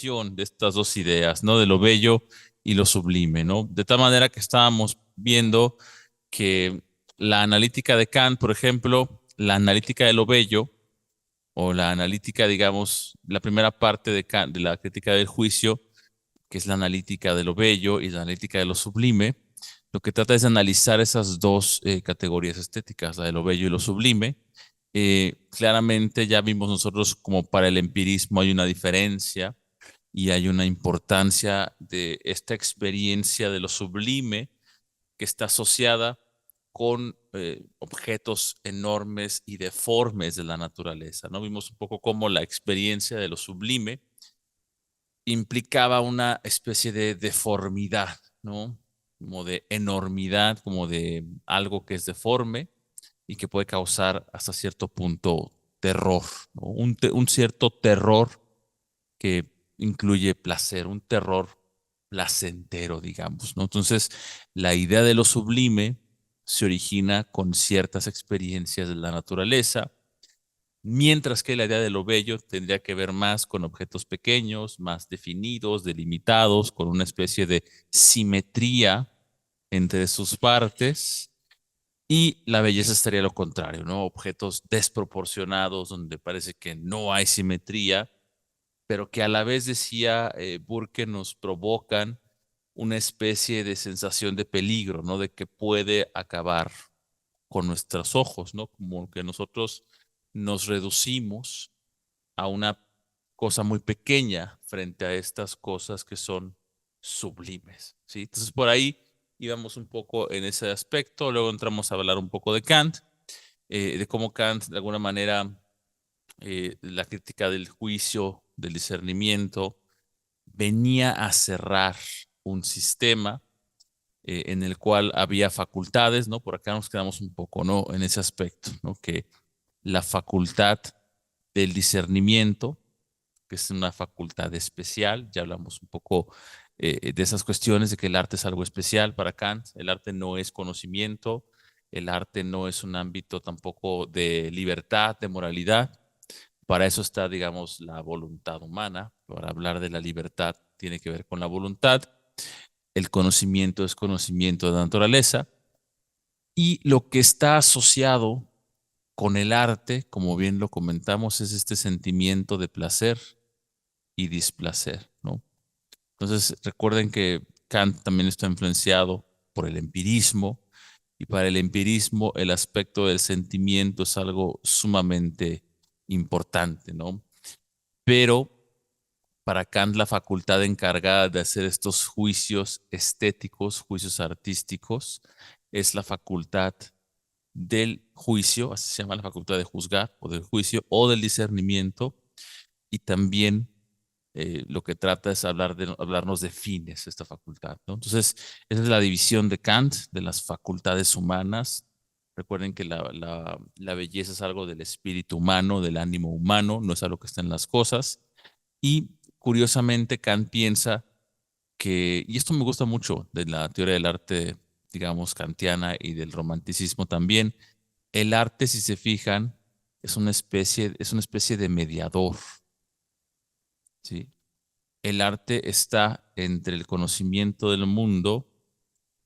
combinación de estas dos ideas, ¿no? De lo bello y lo sublime, ¿no? De tal manera que estábamos viendo que la analítica de Kant, por ejemplo, la analítica de lo bello, o la analítica, digamos, la primera parte de Kant, de la crítica del juicio, que es la analítica de lo bello y la analítica de lo sublime, lo que trata es de analizar esas dos categorías estéticas, la de lo bello y lo sublime. Claramente ya vimos nosotros como para el empirismo hay una diferencia y hay una importancia de esta experiencia de lo sublime que está asociada con objetos enormes y deformes de la naturaleza, ¿no? Vimos un poco cómo la experiencia de lo sublime implicaba una especie de deformidad, ¿no? Como de enormidad, como de algo que es deforme y que puede causar hasta cierto punto terror, ¿no? Un cierto terror que incluye placer, un terror placentero, digamos, ¿no? Entonces, la idea de lo sublime se origina con ciertas experiencias de la naturaleza, mientras que la idea de lo bello tendría que ver más con objetos pequeños, más definidos, delimitados, con una especie de simetría entre sus partes. Y la belleza estaría lo contrario, ¿no? Objetos desproporcionados donde parece que no hay simetría, pero que a la vez decía Burke nos provocan una especie de sensación de peligro, ¿no? De que puede acabar con nuestros ojos, ¿no? Como que nosotros nos reducimos a una cosa muy pequeña frente a estas cosas que son sublimes, ¿sí? Entonces por ahí íbamos un poco en ese aspecto, luego entramos a hablar un poco de Kant, de cómo Kant de alguna manera la crítica del juicio, del discernimiento, venía a cerrar un sistema en el cual había facultades, ¿no? Por acá nos quedamos un poco, ¿no? En ese aspecto, ¿no? Que la facultad del discernimiento, que es una facultad especial, ya hablamos un poco de esas cuestiones, de que el arte es algo especial para Kant, el arte no es conocimiento, el arte no es un ámbito tampoco de libertad, de moralidad, para eso está, digamos, la voluntad humana, para hablar de la libertad tiene que ver con la voluntad, el conocimiento es conocimiento de la naturaleza, y lo que está asociado con el arte, como bien lo comentamos, es este sentimiento de placer y displacer, ¿no? Entonces, recuerden que Kant también está influenciado por el empirismo, y para el empirismo el aspecto del sentimiento es algo sumamente importante, ¿no? Pero para Kant la facultad encargada de hacer estos juicios estéticos, juicios artísticos, es la facultad del juicio, así se llama la facultad de juzgar o del juicio o del discernimiento, y también lo que trata es hablarnos de fines, esta facultad, ¿no? Entonces, esa es la división de Kant de las facultades humanas. Recuerden que la belleza es algo del espíritu humano, del ánimo humano, no es algo que está en las cosas. Y curiosamente, Kant piensa que, y esto me gusta mucho de la teoría del arte, digamos, kantiana y del romanticismo también, el arte, si se fijan, es una especie de mediador, ¿sí? El arte está entre el conocimiento del mundo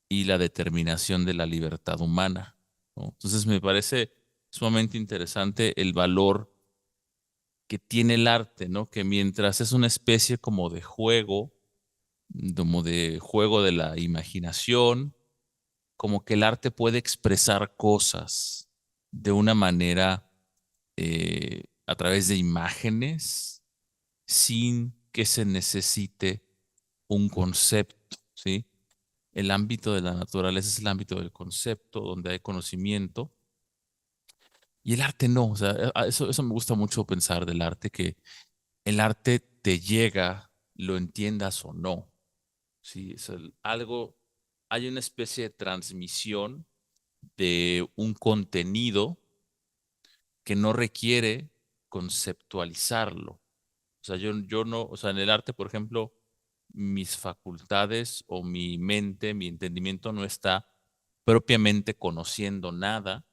y la determinación de la libertad humana, ¿no? Entonces me parece sumamente interesante el valor que tiene el arte, ¿no? Que mientras es una especie como de juego de la imaginación, como que el arte puede expresar cosas de una manera a través de imágenes sin que se necesite un concepto, ¿sí? El ámbito de la naturaleza es el ámbito del concepto, donde hay conocimiento, y el arte no. O sea, eso me gusta mucho pensar del arte, que el arte te llega, lo entiendas o no, ¿sí? Algo, hay una especie de transmisión de un contenido que no requiere conceptualizarlo. O sea, yo no, o sea, en el arte, por ejemplo, mis facultades o mi mente, mi entendimiento no está propiamente conociendo nada,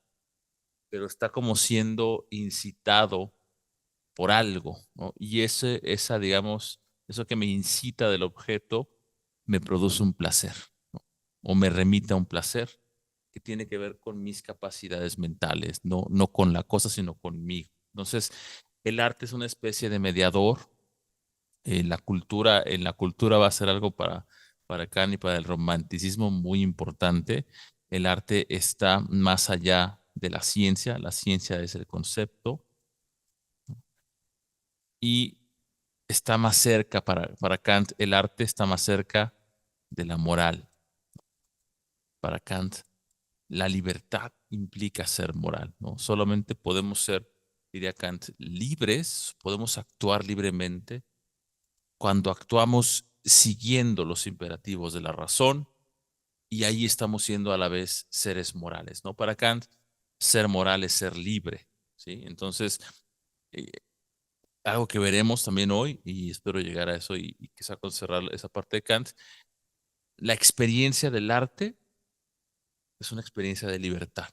pero está como siendo incitado por algo, ¿no? Y digamos, eso que me incita del objeto, me produce un placer, ¿no? O me remite a un placer que tiene que ver con mis capacidades mentales, no con la cosa, sino conmigo. Entonces, el arte es una especie de mediador. En la cultura va a ser algo para Kant y para el romanticismo muy importante. El arte está más allá de la ciencia es el concepto y está más cerca, para Kant, el arte está más cerca de la moral. Para Kant, la libertad implica ser moral, ¿no? Solamente podemos ser, diría Kant, libres, podemos actuar libremente cuando actuamos siguiendo los imperativos de la razón y ahí estamos siendo a la vez seres morales, ¿no? Para Kant, ser moral es ser libre, ¿sí? Entonces, eh, algo que veremos también hoy, y espero llegar a eso y quizá con cerrar esa parte de Kant, la experiencia del arte es una experiencia de libertad,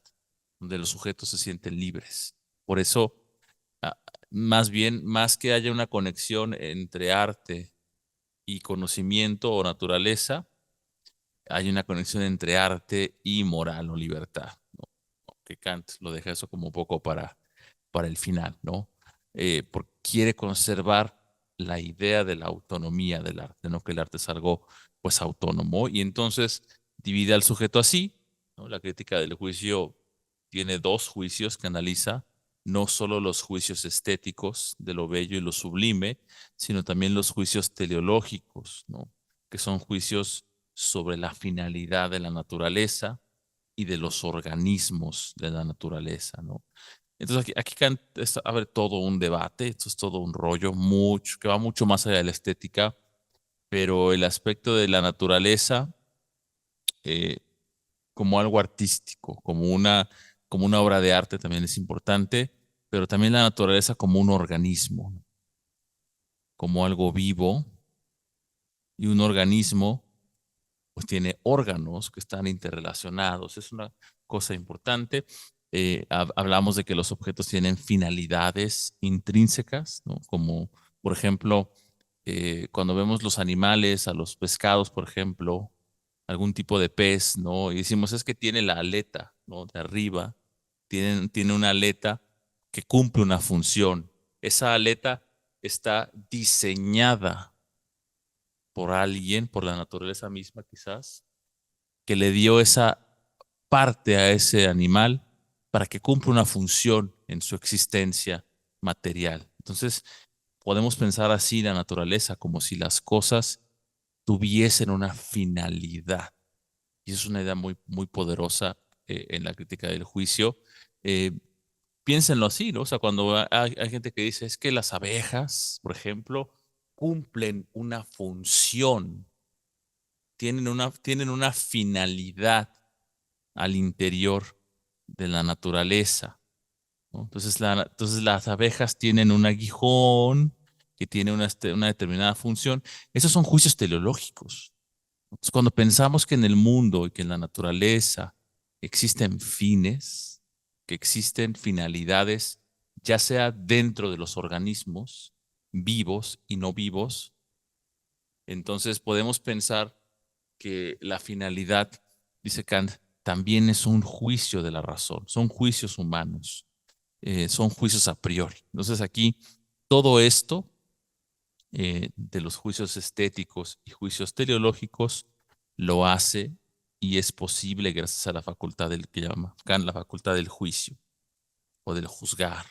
donde los sujetos se sienten libres. Por eso, ah, más bien, más que haya una conexión entre arte y conocimiento o naturaleza, hay una conexión entre arte y moral o libertad, ¿no? Que Kant lo deja eso como un poco para el final, ¿no? Porque quiere conservar la idea de la autonomía del arte, ¿no? Que el arte es algo, pues, autónomo, y entonces divide al sujeto así, ¿no? La crítica del juicio tiene dos juicios que analiza, no solo los juicios estéticos de lo bello y lo sublime, sino también los juicios teleológicos, ¿no? Que son juicios sobre la finalidad de la naturaleza y de los organismos de la naturaleza, ¿no? Entonces aquí Kant abre todo un debate, esto es todo un rollo mucho, que va mucho más allá de la estética, pero el aspecto de la naturaleza eh, como algo artístico, como una obra de arte también es importante, pero también la naturaleza como un organismo, como algo vivo, y un organismo pues tiene órganos que están interrelacionados. Es una cosa importante. Hablamos de que los objetos tienen finalidades intrínsecas, ¿no? Como, por ejemplo, cuando vemos los animales, a los pescados, por ejemplo, algún tipo de pez, ¿no? Y decimos, es que tiene la aleta, ¿no? De arriba, tiene una aleta que cumple una función. Esa aleta está diseñada por alguien, por la naturaleza misma quizás, que le dio esa parte a ese animal para que cumpla una función en su existencia material. Entonces, podemos pensar así la naturaleza, como si las cosas tuviesen una finalidad. Y eso es una idea muy, muy poderosa en la crítica del juicio. Eh, Piénsenlo así, ¿no? O sea, cuando hay gente que dice, es que las abejas, por ejemplo, cumplen una función, tienen una finalidad al interior de la naturaleza, ¿no? Entonces, entonces las abejas tienen un aguijón que tiene una determinada función. Esos son juicios teleológicos. Entonces, cuando pensamos que en el mundo y que en la naturaleza existen fines, que existen finalidades, ya sea dentro de los organismos vivos y no vivos, entonces podemos pensar que la finalidad, dice Kant, también es un juicio de la razón, son juicios humanos, son juicios a priori. Entonces aquí todo esto de los juicios estéticos y juicios teleológicos lo hace y es posible gracias a la facultad del que llama Kant la facultad del juicio o del juzgar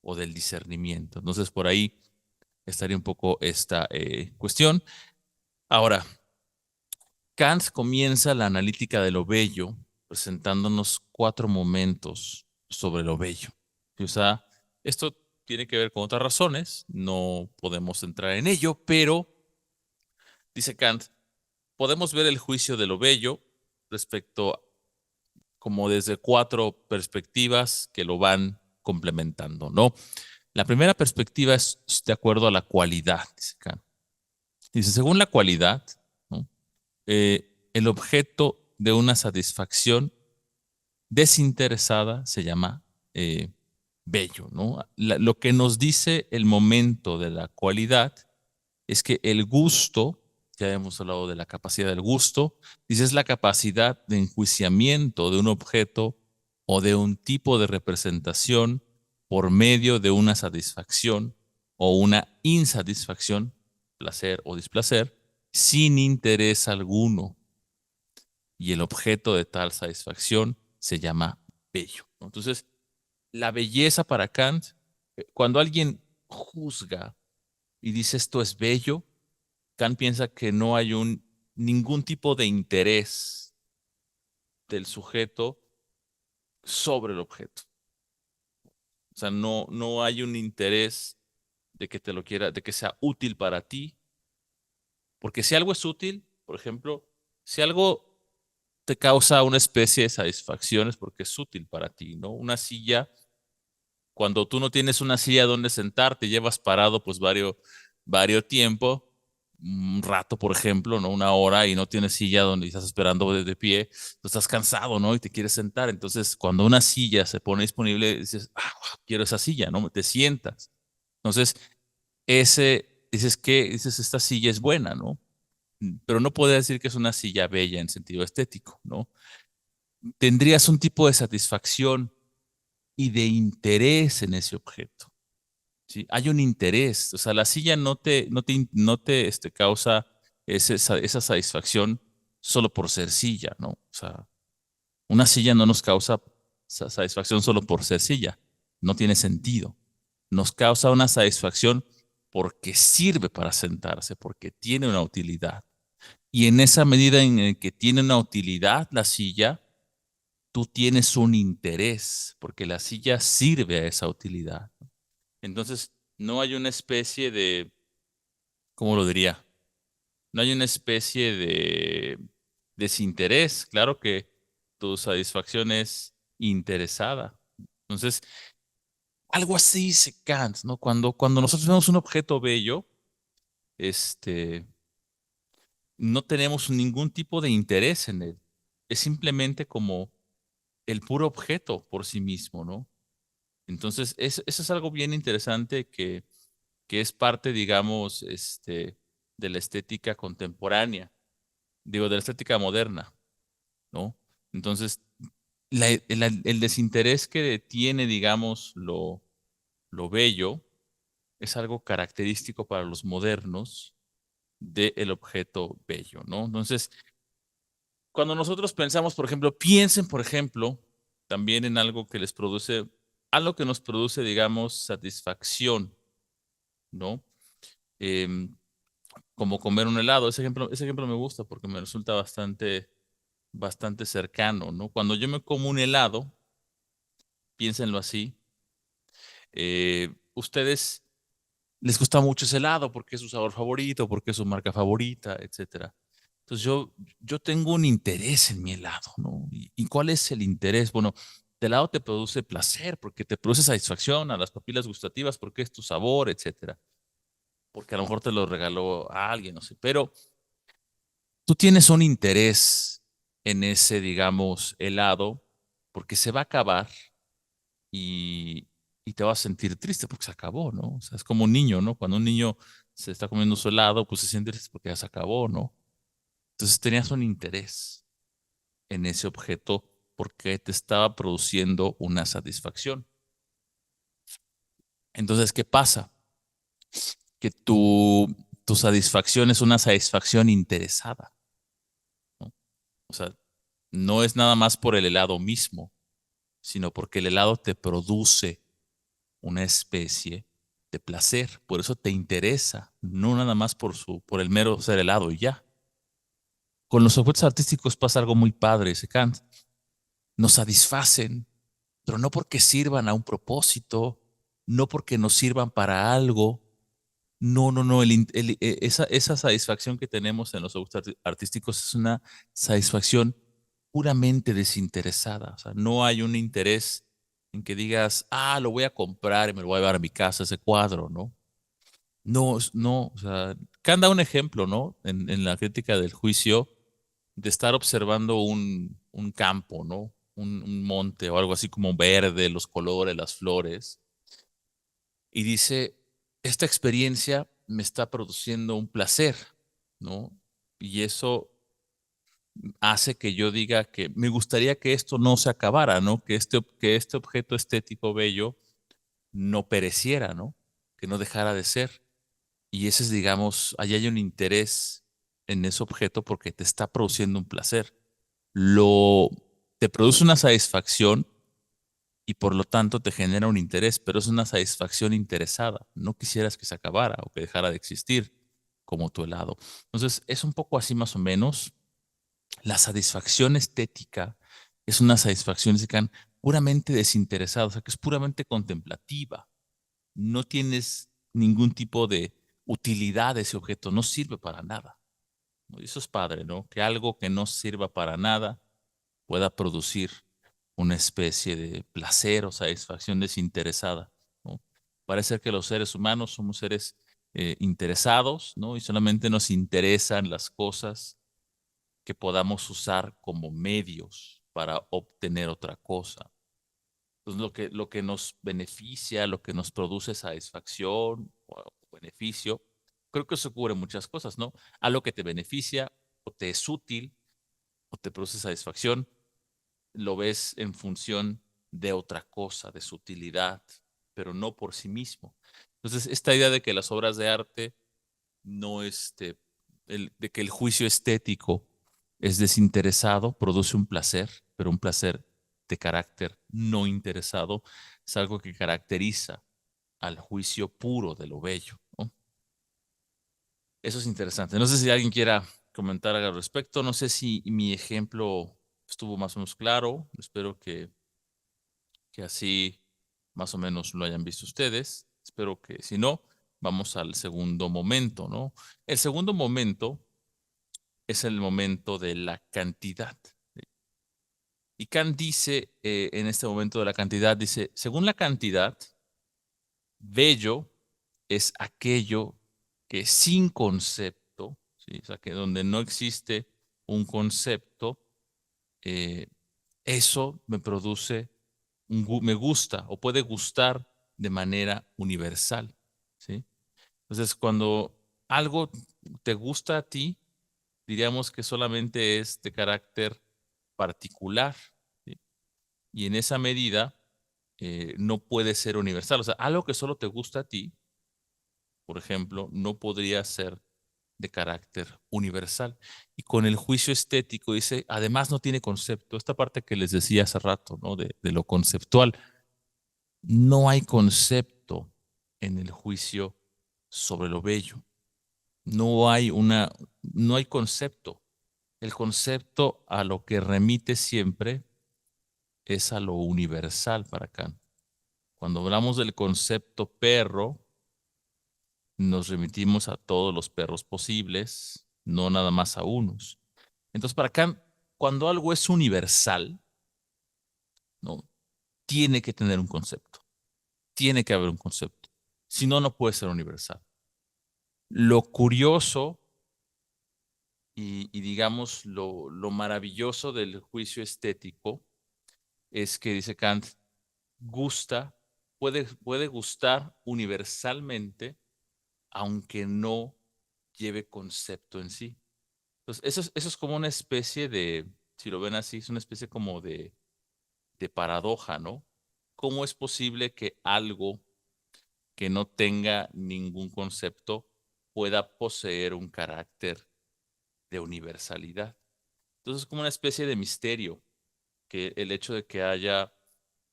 o del discernimiento. Entonces por ahí estaría un poco esta cuestión. Ahora, Kant comienza la analítica de lo bello presentándonos cuatro momentos sobre lo bello. O sea, esto tiene que ver con otras razones, no podemos entrar en ello, pero, dice Kant, podemos ver el juicio de lo bello respecto como desde cuatro perspectivas que lo van complementando, ¿no? La primera perspectiva es de acuerdo a la cualidad, dice Kant. Dice, según la cualidad, ¿no? El objeto de una satisfacción desinteresada se llama bello, ¿no? Lo que nos dice el momento de la cualidad es que el gusto, ya hemos hablado de la capacidad del gusto, dice es la capacidad de enjuiciamiento de un objeto o de un tipo de representación por medio de una satisfacción o una insatisfacción, placer o displacer, sin interés alguno. Y el objeto de tal satisfacción se llama bello, ¿no? Entonces, la belleza para Kant, cuando alguien juzga y dice esto es bello, Kant piensa que no hay ningún tipo de interés del sujeto sobre el objeto. O sea, no hay un interés de que te lo quiera, de que sea útil para ti. Porque si algo es útil, por ejemplo, si algo te causa una especie de satisfacción es porque es útil para ti, ¿no? Una silla, cuando tú no tienes una silla donde sentarte, llevas parado pues varios tiempo, un rato, por ejemplo, ¿no? Una hora y no tienes silla donde estás esperando de pie, tú estás cansado, ¿no? Y te quieres sentar. Entonces, cuando una silla se pone disponible, dices, ah, quiero esa silla, ¿no? Te sientas. Entonces, dices que, dices, esta silla es buena, ¿no? Pero no puedes decir que es una silla bella en sentido estético, ¿no? Tendrías un tipo de satisfacción y de interés en ese objeto. ¿Sí? Hay un interés, o sea, la silla no te causa esa satisfacción solo por ser silla, ¿no? O sea, una silla no nos causa satisfacción solo por ser silla, no tiene sentido. Nos causa una satisfacción porque sirve para sentarse, porque tiene una utilidad. Y en esa medida en el que tiene una utilidad la silla, tú tienes un interés, porque la silla sirve a esa utilidad. Entonces, no hay una especie de, ¿cómo lo diría? No hay una especie de desinterés. Claro que tu satisfacción es interesada. Entonces, algo así dice Kant, ¿no? Cuando nosotros vemos un objeto bello, este, no tenemos ningún tipo de interés en él. Es simplemente como el puro objeto por sí mismo, ¿no? Entonces, eso es algo bien interesante que es parte, digamos, de la estética contemporánea, digo, de la estética moderna, ¿no? Entonces, el desinterés que tiene, digamos, lo bello es algo característico para los modernos del objeto bello, ¿no? Entonces, cuando nosotros pensamos, por ejemplo, piensen, por ejemplo, también en algo que nos produce, digamos, satisfacción, ¿no? Em, Como comer un helado. Ese ejemplo me gusta porque me resulta bastante cercano, ¿no? Cuando yo me como un helado, piénsenlo así, ustedes les gusta mucho ese helado porque es su sabor favorito, porque es su marca favorita, etcétera. Entonces yo tengo un interés en mi helado, ¿no? ¿Y cuál es el interés? Bueno, el helado te produce placer porque te produce satisfacción a las papilas gustativas porque es tu sabor, etcétera. Porque a lo mejor te lo regaló a alguien, no sé. Pero tú tienes un interés en ese, digamos, helado porque se va a acabar y te vas a sentir triste porque se acabó, ¿no? O sea, es como un niño, ¿no? Cuando un niño se está comiendo su helado, pues se siente triste porque ya se acabó, ¿no? Entonces tenías un interés en ese objeto porque te estaba produciendo una satisfacción. Entonces, ¿qué pasa? Que tu satisfacción es una satisfacción interesada, ¿no? O sea, no es nada más por el helado mismo, sino porque el helado te produce una especie de placer. Por eso te interesa, no nada más por el mero ser helado y ya. Con los objetos artísticos pasa algo muy padre, ese Kant. Nos satisfacen, pero no porque sirvan a un propósito, no porque nos sirvan para algo. No, no, no. Esa satisfacción que tenemos en los objetos artísticos es una satisfacción puramente desinteresada. O sea, no hay un interés en que digas, ah, lo voy a comprar y me lo voy a llevar a mi casa, ese cuadro, ¿no? No, no, o sea, Kant da un ejemplo, ¿no? En la crítica del juicio, de estar observando un campo, ¿no? Un monte o algo así como verde, los colores, las flores. Y dice, esta experiencia me está produciendo un placer, ¿no? Y eso hace que yo diga que me gustaría que esto no se acabara, ¿no? Que este objeto estético bello no pereciera, ¿no? Que no dejara de ser. Y ese es, digamos, ahí hay un interés en ese objeto porque te está produciendo un placer. Lo, te produce una satisfacción y por lo tanto te genera un interés, pero es una satisfacción interesada. No quisieras que se acabara o que dejara de existir como tu helado. Entonces, es un poco así más o menos. La satisfacción estética es una satisfacción puramente desinteresada, o sea, que es puramente contemplativa. No tienes ningún tipo de utilidad de ese objeto, no sirve para nada, ¿no? Y eso es padre, ¿no? Que algo que no sirva para nada pueda producir una especie de placer o satisfacción desinteresada, ¿no? Parece que los seres humanos somos seres interesados, ¿no? Y solamente nos interesan las cosas que podamos usar como medios para obtener otra cosa. Entonces, lo que nos beneficia, lo que nos produce satisfacción o beneficio, creo que eso cubre muchas cosas, ¿no? A lo que te beneficia o te es útil o te produce satisfacción, lo ves en función de otra cosa, de su utilidad, pero no por sí mismo. Entonces, esta idea de que las obras de arte no de que el juicio estético es desinteresado, produce un placer, pero un placer de carácter no interesado, es algo que caracteriza al juicio puro de lo bello, ¿no? Eso es interesante. No sé si alguien quiera comentar algo al respecto. No sé si mi ejemplo estuvo más o menos claro. Espero que así más o menos lo hayan visto ustedes. Espero que si no, vamos al segundo momento, ¿no? El segundo momento es el momento de la cantidad. Y Kant dice, en este momento de la cantidad, dice, según la cantidad, bello es aquello que sin concepto, ¿sí? O sea, que donde no existe un concepto, eh, eso me produce, me gusta o puede gustar de manera universal, ¿sí? Entonces, cuando algo te gusta a ti, diríamos que solamente es de carácter particular, ¿sí? Y en esa medida no puede ser universal. O sea, algo que solo te gusta a ti, por ejemplo, no podría ser de carácter universal. Y con el juicio estético dice, además no tiene concepto. Esta parte que les decía hace rato, ¿no? De lo conceptual. No hay concepto en el juicio sobre lo bello. No hay concepto. El concepto a lo que remite siempre es a lo universal para Kant. Cuando hablamos del concepto perro, nos remitimos a todos los perros posibles, no nada más a unos. Entonces, para Kant, cuando algo es universal, ¿no? Tiene que tener un concepto, tiene que haber un concepto. Si no, no puede ser universal. Lo curioso y digamos lo maravilloso del juicio estético es que, dice Kant, gusta, puede gustar universalmente, aunque no lleve concepto en sí. Entonces, eso es como una especie de, si lo ven así, es una especie como de paradoja, ¿no? ¿Cómo es posible que algo que no tenga ningún concepto pueda poseer un carácter de universalidad? Entonces, es como una especie de misterio que el hecho de que haya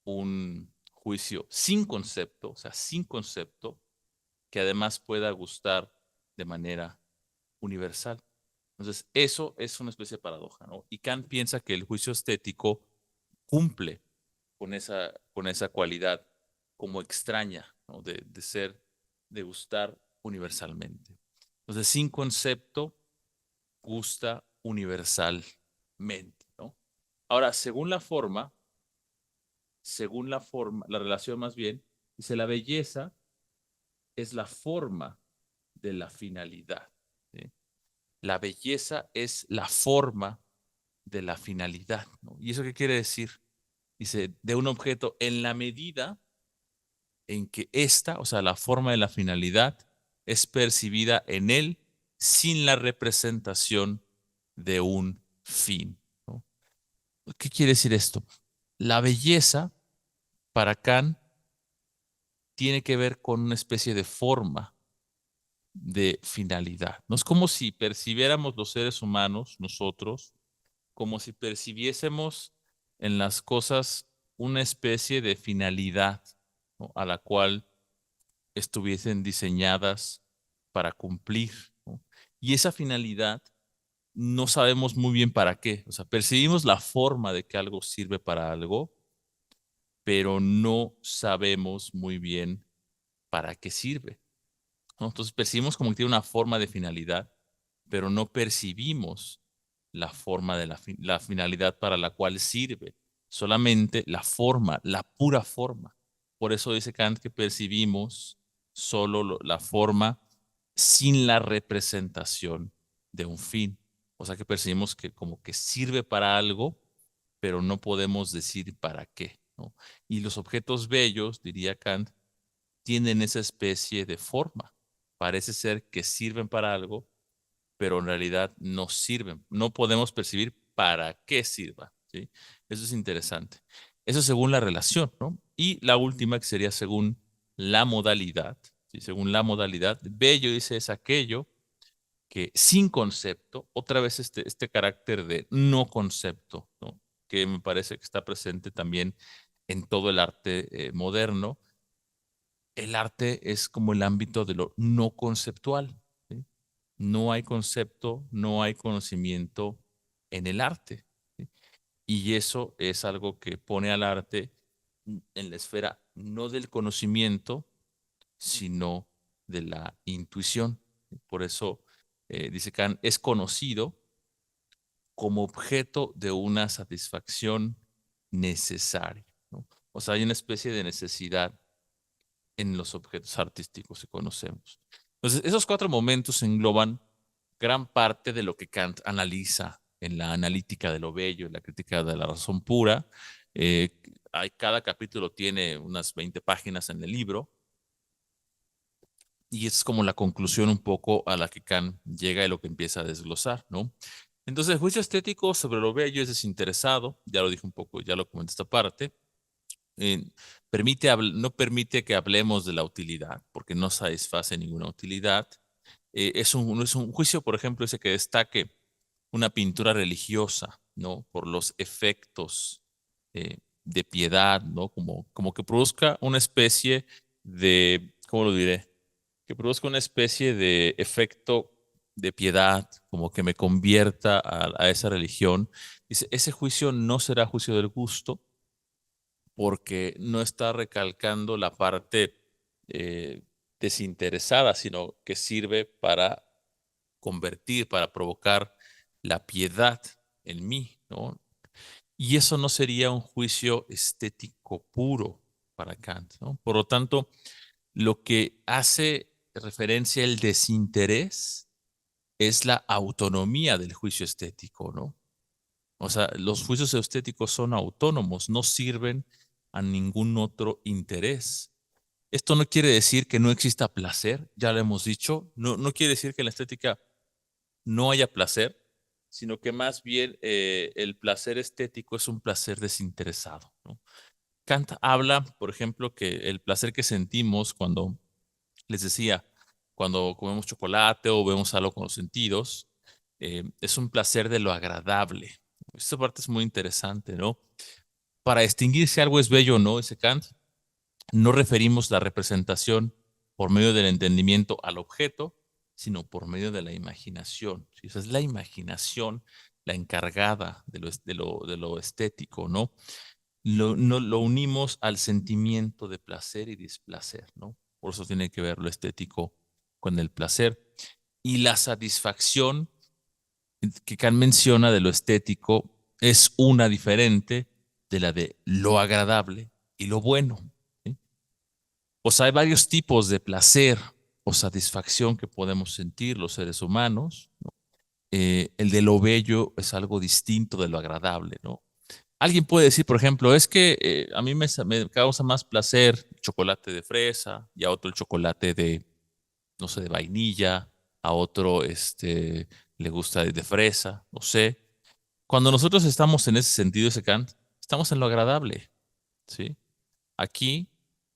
un juicio sin concepto, o sea, sin concepto, que además pueda gustar de manera universal. Entonces, eso es una especie de paradoja, ¿no? Y Kant piensa que el juicio estético cumple con esa cualidad como extraña, ¿no? De ser, de gustar universalmente. Entonces, sin concepto, gusta universalmente, ¿no? Ahora, la relación más bien, dice la belleza es la forma de la finalidad, ¿sí? La belleza es la forma de la finalidad, ¿no? ¿Y eso qué quiere decir? Dice, de un objeto en la medida en que esta, o sea, la forma de la finalidad, es percibida en él sin la representación de un fin, ¿no? ¿Qué quiere decir esto? La belleza para Kant tiene que ver con una especie de forma de finalidad. No es como si percibiéramos los seres humanos, nosotros, como si percibiésemos en las cosas una especie de finalidad, ¿no? A la cual estuviesen diseñadas para cumplir, ¿no? Y esa finalidad no sabemos muy bien para qué. O sea, percibimos la forma de que algo sirve para algo, pero no sabemos muy bien para qué sirve, ¿no? Entonces percibimos como que tiene una forma de finalidad, pero no percibimos la forma de la finalidad para la cual sirve, solamente la forma, la pura forma. Por eso dice Kant que percibimos solo la forma sin la representación de un fin. O sea que percibimos que como que sirve para algo, pero no podemos decir para qué, ¿no? Y los objetos bellos, diría Kant, tienen esa especie de forma. Parece ser que sirven para algo, pero en realidad no sirven. No podemos percibir para qué sirva, ¿sí? Eso es interesante. Eso según la relación, ¿no? Y la última que sería según la modalidad, ¿sí? Según la modalidad, bello dice es aquello que sin concepto, otra vez este carácter de no concepto, ¿no? Que me parece que está presente también en todo el arte moderno. El arte es como el ámbito de lo no conceptual, ¿sí? No hay concepto, no hay conocimiento en el arte, ¿sí? Y eso es algo que pone al arte en la esfera no del conocimiento, sino de la intuición. Por eso, dice Kant, es conocido como objeto de una satisfacción necesaria, ¿no? O sea, hay una especie de necesidad en los objetos artísticos que conocemos. Entonces, esos cuatro momentos engloban gran parte de lo que Kant analiza en la analítica de lo bello, en la crítica de la razón pura. Eh, cada capítulo tiene unas 20 páginas en el libro y es como la conclusión un poco a la que Kant llega y lo que empieza a desglosar, ¿no? Entonces, el juicio estético sobre lo bello es desinteresado, ya lo dije un poco, ya lo comenté esta parte. eh, no permite que hablemos de la utilidad, porque no satisface ninguna utilidad. Es un juicio, por ejemplo, ese que destaque una pintura religiosa, ¿no? Por los efectos de piedad, ¿no? Como que produzca una especie de, ¿cómo lo diré? Que produzca una especie de efecto de piedad, como que me convierta a esa religión. Dice, ese juicio no será juicio del gusto, porque no está recalcando la parte eh, desinteresada, sino que sirve para convertir, para provocar la piedad en mí, ¿no? Y eso no sería un juicio estético puro para Kant, ¿no? Por lo tanto, lo que hace referencia al desinterés es la autonomía del juicio estético, ¿no? O sea, los juicios estéticos son autónomos, no sirven a ningún otro interés. Esto no quiere decir que no exista placer, ya lo hemos dicho, no quiere decir que en la estética no haya placer, sino que más bien el placer estético es un placer desinteresado, ¿no? Kant habla, por ejemplo, que el placer que sentimos cuando, les decía, cuando comemos chocolate o vemos algo con los sentidos, es un placer de lo agradable. Esta parte es muy interesante, ¿no? Para distinguir si algo es bello o no, dice Kant, no referimos la representación por medio del entendimiento al objeto, sino por medio de la imaginación, ¿sí? O sea, es la imaginación la encargada de lo estético, ¿no? No, lo unimos al sentimiento de placer y displacer, ¿no? Por eso tiene que ver lo estético con el placer. Y la satisfacción que Kant menciona de lo estético es una diferente de la de lo agradable y lo bueno, ¿sí? O sea, hay varios tipos de placer o satisfacción que podemos sentir los seres humanos, ¿no? El de lo bello es algo distinto de lo agradable, ¿no? Alguien puede decir, por ejemplo, es que a me causa más placer el chocolate de fresa y a otro el chocolate no sé, de vainilla, a otro le gusta de fresa, no sé. Cuando nosotros estamos en ese sentido, ese Kant, estamos en lo agradable, ¿sí? Aquí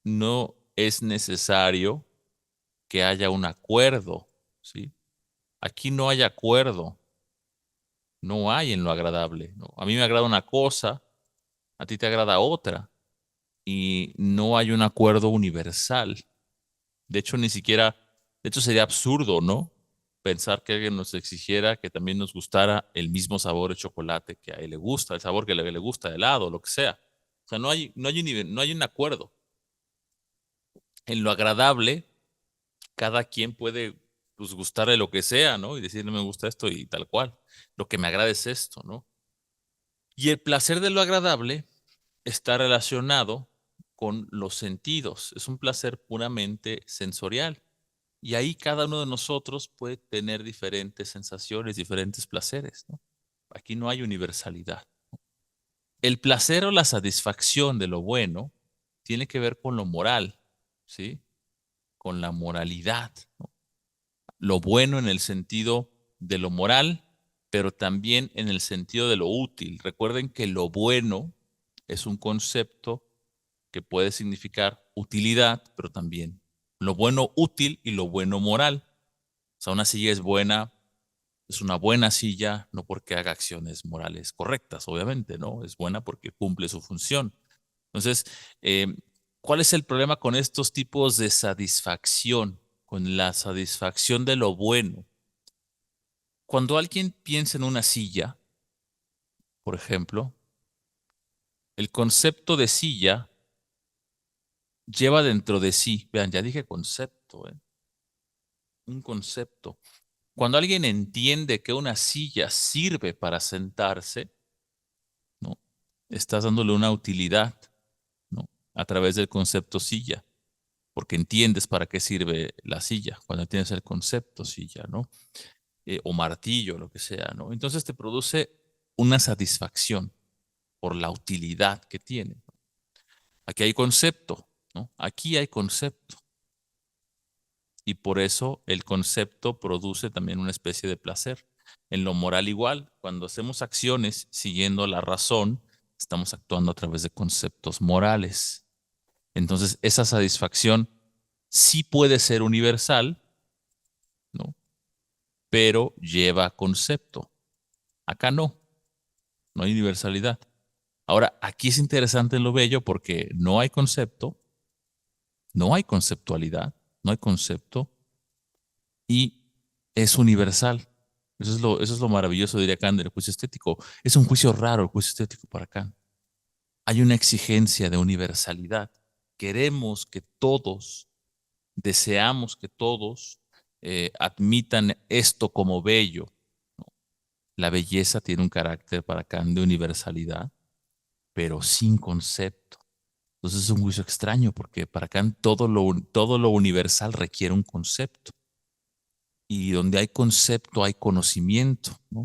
no es necesario que haya un acuerdo, ¿sí? Aquí no hay acuerdo, no hay en lo agradable, ¿no? A mí me agrada una cosa, a ti te agrada otra, y no hay un acuerdo universal. De hecho, ni siquiera, de hecho sería absurdo, ¿no? Pensar que alguien nos exigiera que también nos gustara el mismo sabor de chocolate que a él le gusta, el sabor que le gusta de helado, lo que sea. O sea, no hay un acuerdo. En lo agradable, cada quien puede pues, gustarle lo que sea, ¿no? Y decir, no me gusta esto y tal cual. Lo que me agrada es esto, ¿no? Y el placer de lo agradable está relacionado con los sentidos. Es un placer puramente sensorial. Y ahí cada uno de nosotros puede tener diferentes sensaciones, diferentes placeres, ¿no? Aquí no hay universalidad. El placer o la satisfacción de lo bueno tiene que ver con lo moral, ¿sí? Con la moralidad, ¿no? Lo bueno en el sentido de lo moral, pero también en el sentido de lo útil. Recuerden que lo bueno es un concepto que puede significar utilidad, pero también lo bueno útil y lo bueno moral. O sea, una silla es buena, es una buena silla, no porque haga acciones morales correctas, obviamente, ¿no? Es buena porque cumple su función. Entonces, eh, ¿cuál es el problema con estos tipos de satisfacción? Con la satisfacción de lo bueno. Cuando alguien piensa en una silla, por ejemplo, el concepto de silla lleva dentro de sí, vean, ya dije concepto, ¿eh? Un concepto. Cuando alguien entiende que una silla sirve para sentarse, ¿no? Estás dándole una utilidad, ¿no? A través del concepto silla, porque entiendes para qué sirve la silla, cuando tienes el concepto silla, ¿no? O martillo, lo que sea, ¿no? Entonces te produce una satisfacción por la utilidad que tiene. Aquí hay concepto, ¿no? Aquí hay concepto. Y por eso el concepto produce también una especie de placer. En lo moral igual, cuando hacemos acciones siguiendo la razón, estamos actuando a través de conceptos morales. Entonces, esa satisfacción sí puede ser universal, ¿no? Pero lleva concepto. Acá no, no hay universalidad. Ahora, aquí es interesante lo bello porque no hay concepto, no hay conceptualidad, no hay concepto y es universal. Eso es lo maravilloso, diría Kant, del juicio estético. Es un juicio raro el juicio estético para Kant. Hay una exigencia de universalidad. Queremos que todos, deseamos que todos admitan esto como bello. La belleza tiene un carácter para Kant de universalidad, pero sin concepto. Entonces es un juicio extraño porque para Kant todo lo universal requiere un concepto. Y donde hay concepto hay conocimiento, ¿no?